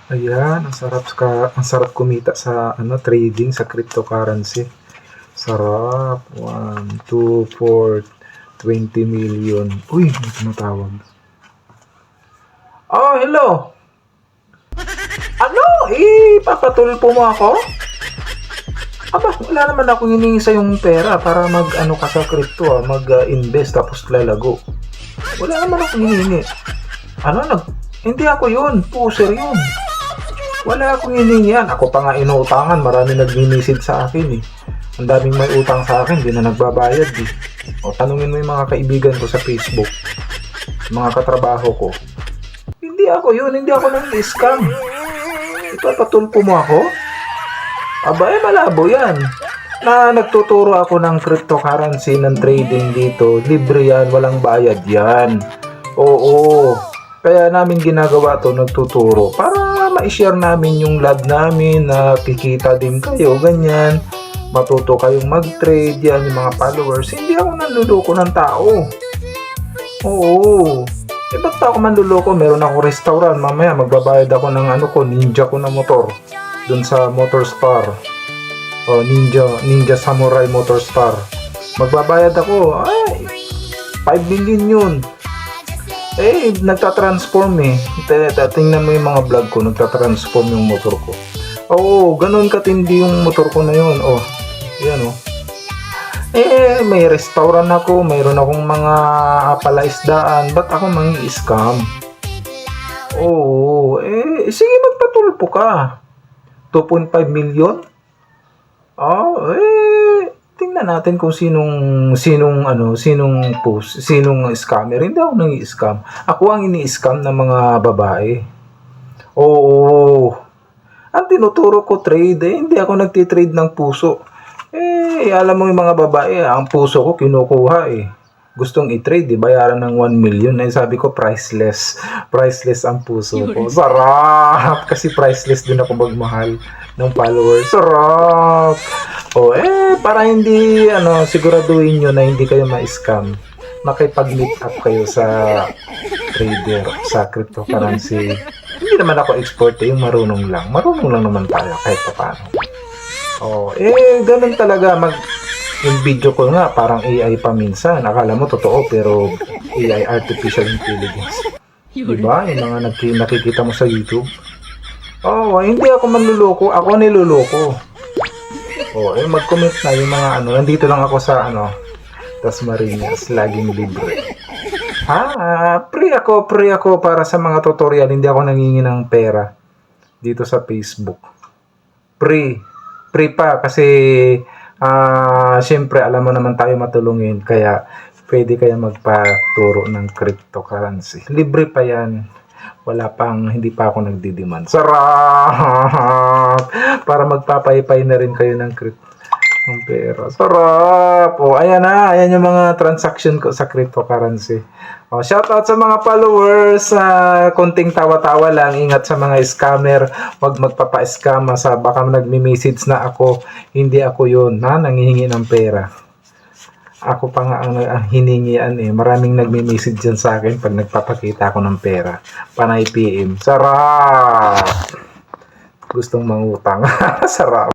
Ayan, ang sarap kumita sa trading sa cryptocurrency. Sarap. 1, 2, 4, 20 million. Uy, may tumatawag. Oh, hello. Ano? Papatulpo mo ako? Aba, wala naman akong hiningi sa yung pera para mag-ano ka sa crypto, mag-invest tapos lalago. Wala naman akong hiningi. Hindi ako yun. Puser yun. Wala akong hiningi yan. Ako pa nga inuutangan. Marami nag-message sa akin eh. Ang daming may utang sa akin. Di na nagbabayad eh. O, tanungin mo yung mga kaibigan ko sa Facebook. Mga katrabaho ko. Hindi ako yun. Hindi ako nang-scam. Ipapatulpo mo ako? Aba, malabo yan. Na nagtuturo ako ng cryptocurrency, ng trading dito. Libre yan. Walang bayad yan. Oo. Kaya namin ginagawa to, nagtuturo. Para ma-share namin yung lab namin, na kikita din kayo, ganyan. Matuto kayong mag-trade yan, yung mga followers. Hindi ako nanluloko ng tao. Oo. Ba't ako manluloko? Meron ako restaurant. Mamaya magbabayad ako ng ninja ko na motor. Dun sa Motorspar. Ninja Samurai Motorspar. Magbabayad ako. Ay, 5 million yun. Nagtatransform eh. Tingnan mo yung mga vlog ko, nagtatransform yung motor ko. Oo, ganun katindi yung motor ko na yun. Yan. May restaurant ako, mayroon akong mga palaisdaan. Ba't ako mangi-scam? Oo, sige, magpatulpo ka. 2.5 million? Tingnan natin kung sinong scammer. Hindi ako nang-i-scam. Ako ang ini-scam ng mga babae. Oo. Ang tinuturo ko trade, hindi ako nagtitrade ng puso. Alam mo yung mga babae, ang puso ko kinukuha Gustong i-trade, bayaran ng 1 million. Sabi ko, priceless. Priceless ang puso ko. Sarap! Kasi priceless din ako magmahal ng followers. Sarap! Para hindi, siguraduhin nyo na hindi kayo ma-scam. Makipag-meet up kayo sa trader, sa cryptocurrency. Hindi naman ako expert, yung marunong lang. Marunong lang naman tayo kahit pa paano. Ganun talaga yung video ko nga, parang AI pa minsan. Akala mo totoo, pero AI, artificial intelligence. Diba? Yung mga nakikita mo sa YouTube. Hindi ako manluloko. Ako niluloko. Mag-comment na yung mga nandito lang ako sa Tasmariñas, laging libre. Free ako para sa mga tutorial. Hindi ako nangingi ng pera dito sa Facebook. Free pa kasi syempre alam mo naman tayo matulungin, kaya pwede kaya magpaturo ng cryptocurrency. Libre pa yan. Hindi pa ako nagdidiman. Sarap! Para magpapaypay na rin kayo ng pera. Sarap! Ayan yung mga transaction ko sa cryptocurrency. Shoutout sa mga followers. Konting tawa-tawa lang. Ingat sa mga scammer. Huwag magpapa-scam. Baka nagme-message na ako. Hindi ako yun. Nangihingi ng pera. Ako pa nga ang hiningian Maraming nagme-message dyan sa akin pag nagpapakita ako ng pera. Panay PM. Sarap! Gustong mangutang. Sarap!